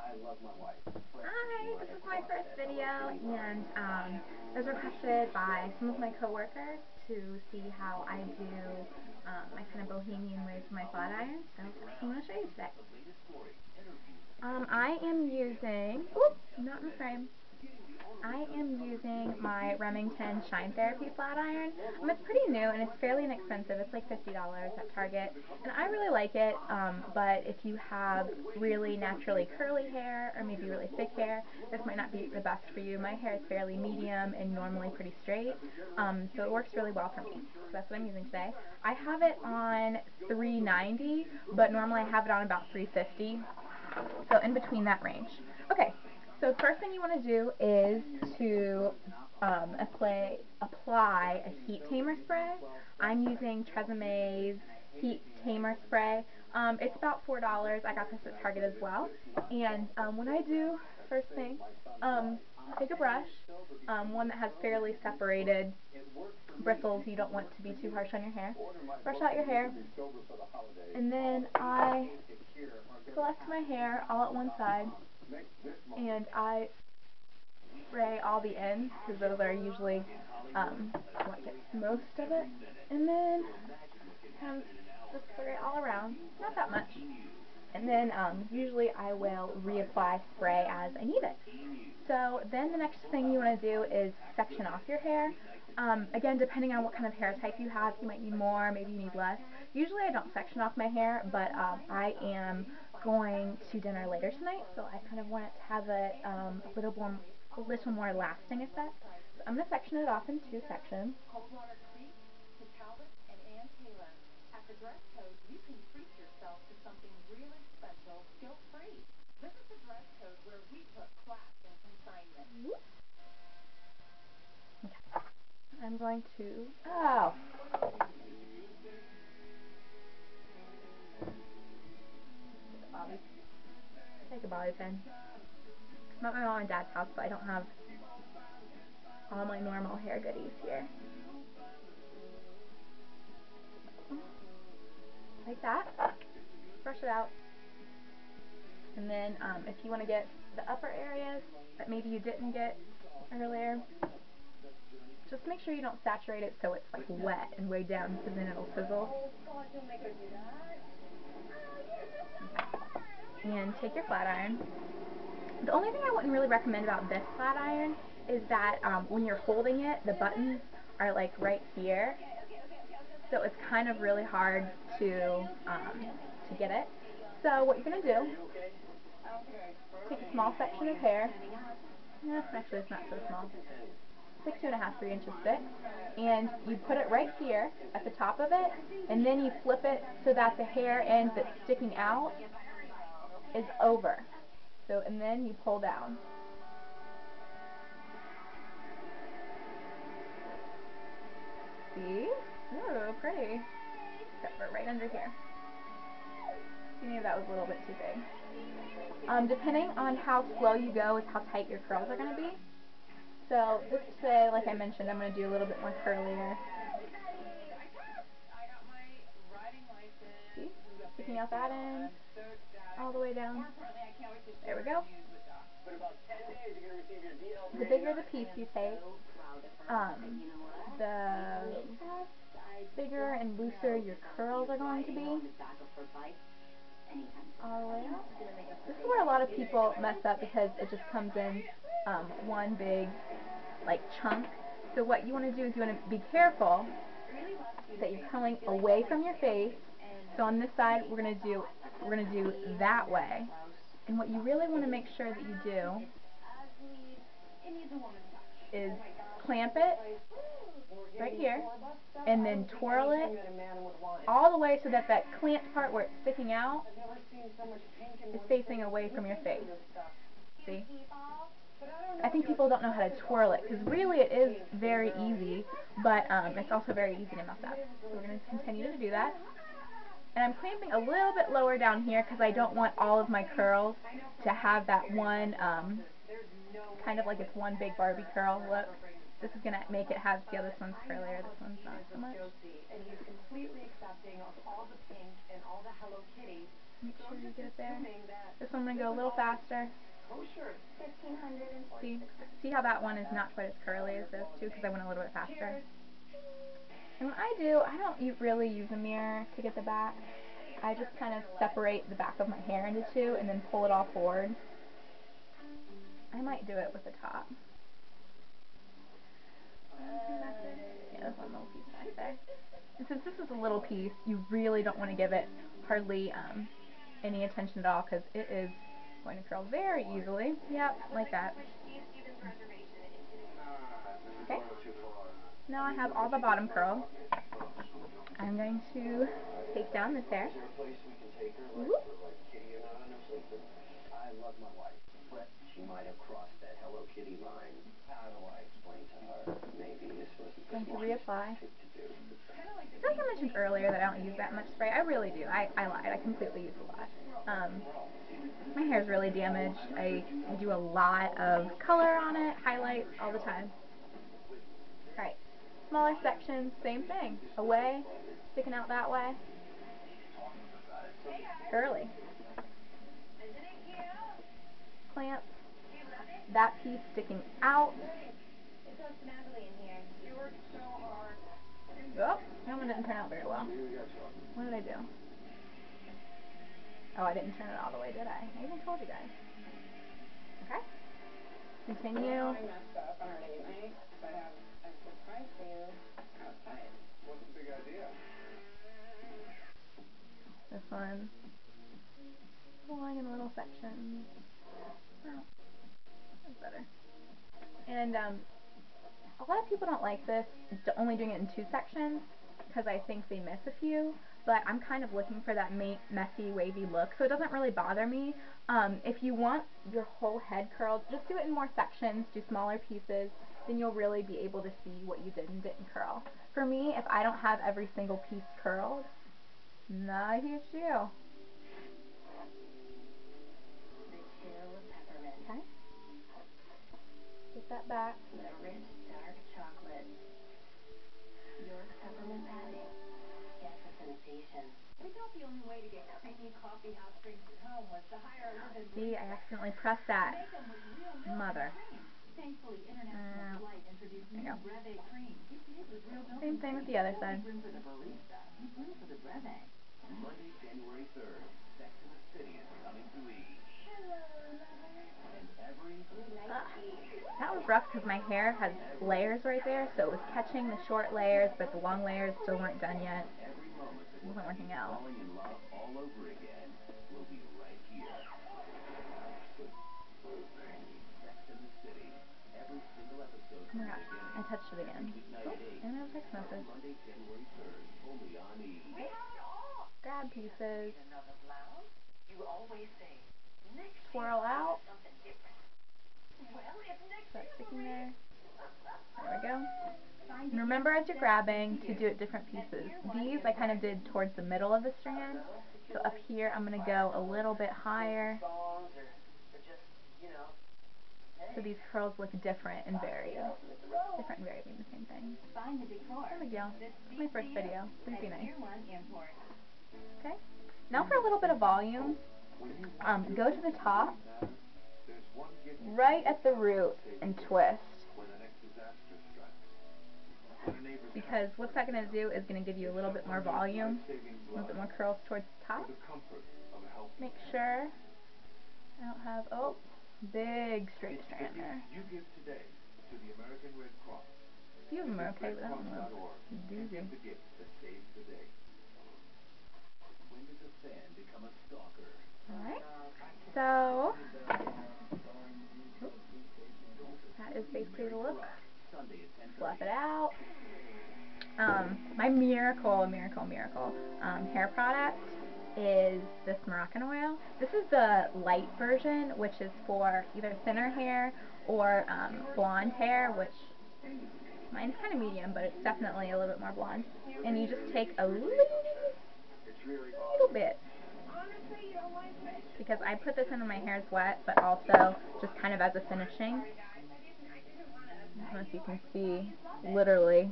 Hi, this is my first video, and it was requested by some of my coworkers to see how I do my kind of bohemian ways with my flat iron, so I'm going to show you today. I am using, not in the frame, I am using my Remington Shine Therapy flat iron. It's pretty new and it's fairly inexpensive. It's like $50 at Target, and I really like it. But if you have really naturally curly hair or maybe really thick hair, this might not be the best for you. My hair is fairly medium and normally pretty straight, so it works really well for me. So that's what I'm using today. I have it on 390, but normally I have it on about 350, so in between that range. Okay. So the first thing you want to do is to apply a heat tamer spray. I'm using Tresemme's heat tamer spray. It's about $4. I got this at Target as well. And when I do, first thing, take a brush, one that has fairly separated bristles. You don't want to be too harsh on your hair. Brush out your hair, and then I select my hair all at one side, and I spray all the ends, because those are usually what gets most of it, and then just spray it all around, not that much, and then usually I will reapply spray as I need it. So then the next thing you want to do is section off your hair. Again, depending on what kind of hair type you have, you might need more, maybe you need less. Usually I don't section off my hair, but I am going to dinner later tonight, so I kind of want it to have a little more lasting effect. So I'm going to section it off in two sections. Okay. I'm going to, take a bobby pin. I'm at my mom and dad's house, but I don't have all my normal hair goodies here. Like that. Brush it out. And then if you want to get the upper areas that maybe you didn't get earlier, just make sure you don't saturate it so it's like wet and way down, because then it'll sizzle. Okay. And take your flat iron. The only thing I wouldn't really recommend about this flat iron is that when you're holding it, the buttons are like right here, so it's kind of really hard to get it. So what you're going to do, take a small section of hair, actually it's not so small, like 2.5, 3 inches thick, and you put it right here at the top of it, and then you flip it so that the hair end that's sticking out is over. So, and then you pull down. See? Ooh, pretty. Except for right under here. Maybe that was a little bit too big. Depending on how slow you go is how tight your curls are going to be. So this today, like I mentioned, I'm going to do a little bit more curlier. See? Sticking out that end, all the way down. There we go. The bigger the piece you take, the bigger and looser your curls are going to be. All the way up. This is where a lot of people mess up, because it just comes in one big like chunk. So what you want to do is you want to be careful that you're curling away from your face. So on this side we're gonna do that way. And what you really want to make sure that you do is clamp it right here, and then twirl it all the way so that that clamped part where it's sticking out is facing away from your face. See? I think people don't know how to twirl it, because really it is very easy, but it's also very easy to mess up. So we're going to continue to do that. And I'm clamping a little bit lower down here because I don't want all of my curls to have that one, kind of like it's one big Barbie curl look. This is going to make it have, see how this one's curlier, this one's not so much. And he's completely accepting of all the pink and all the Hello Kitty. Make sure you get it there. This one I'm going to go a little faster. See how that one is not quite as curly as this too, because I went a little bit faster. And when I don't really use a mirror to get the back. I just kind of separate the back of my hair into two and then pull it all forward. I might do it with the top. Yeah, there's one little piece back there. And since this is a little piece, you really don't want to give it hardly any attention at all, because it is going to curl very easily. Yep, like that. Okay. Now I have all the bottom curl. I'm going to take down this hair. Whoop. I love my wife, but she might have crossed that Hello Kitty line. How do I explain to her? Maybe this wasn't the smartest thing to do. Since I mentioned earlier that I don't use that much spray, I really do. I lied. I completely use a lot. My hair is really damaged. I do a lot of color on it, highlights all the time. Alright, smaller sections, same thing. Away, sticking out that way. Curly. Clamp. That piece sticking out. Oh, that one didn't turn out very well. What did I do? Oh, I didn't turn it all the way, did I? I even told you guys. Okay. Continue. I messed up on our date night, but I have a surprise for you outside. What's the big idea? This one. Going in little sections. Oh, that's better. And a lot of people don't like this, only doing it in two sections, because I think they miss a few, but I'm kind of looking for that messy, wavy look, so it doesn't really bother me. If you want your whole head curled, just do it in more sections, do smaller pieces, then you'll really be able to see what you did and didn't curl. For me, if I don't have every single piece curled, not a huge deal. Okay. Get that back. The rich, dark chocolate. Your peppermint patty. It's a sensation. We thought the only way to get creamy coffee house drinks at home was to hire a live-in barista. See, I accidentally pressed that. Make them with real milk Mother. and cream. Thankfully, International Delight introduced new breve cream. It's made with real milk. Same thing with the other side. Room for the barista. Make room for the breve. Monday, January 3rd, Sex and the City is coming to E! Hello, lover. And every... That was rough because my hair has layers right there, so it was catching the short layers, but the long layers still weren't done yet. Every moment that It wasn't working out. falling in love all over again will be right here. Sex and the City. Every single episode Oh from my the gosh, beginning. I touched it again. Oh, and I have a text message. Monday, January 3rd, only on E! We have it all. Grab pieces, Another blouse? You always say, next twirl out, something different. Well, it's next start year, sticking Marie. there. There we go. And remember as you're grabbing to do it different pieces. These I kind of did towards the middle of the strand, so up here I'm going to go a little bit higher, so these curls look different and varied. Different and varied mean the same thing. Find the decor. No big deal. It's my first video. Please be nice. Tier 1 import. Okay. Now for a little bit of volume, go to the top, right at the root, and twist. Because what's that going to do is going to give you a little bit more volume, a little bit more curls towards the top. Make sure I don't have, oh, big straight strand there. A few of them are okay, but that one was a doozy. Alright, so that is basically the look. Fluff it out. My miracle hair product is this Moroccan oil. This is the light version, which is for either thinner hair or blonde hair, which mine's kind of medium, but it's definitely a little bit more blonde. And you just take a little bit, because I put this in when my hair is wet, but also just kind of as a finishing. I don't know if you can see, literally,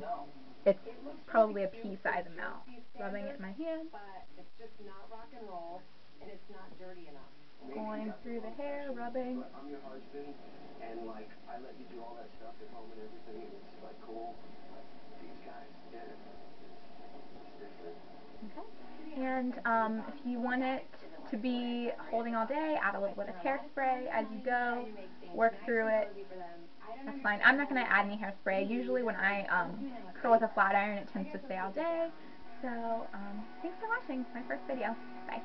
it's probably a pea-size amount. Rubbing it in my hand. But it's just not rock and roll. and it's not dirty enough. Going through the hair, rubbing. I'm your husband, and like I let you do all that stuff at home and everything, and it's like cool. But these guys, it's different. Okay. And if you want it to be holding all day, add a little bit of hairspray as you go. Work through it. That's fine. I'm not going to add any hairspray. Usually when I curl with a flat iron, it tends to stay all day. So thanks for watching my first video. Bye.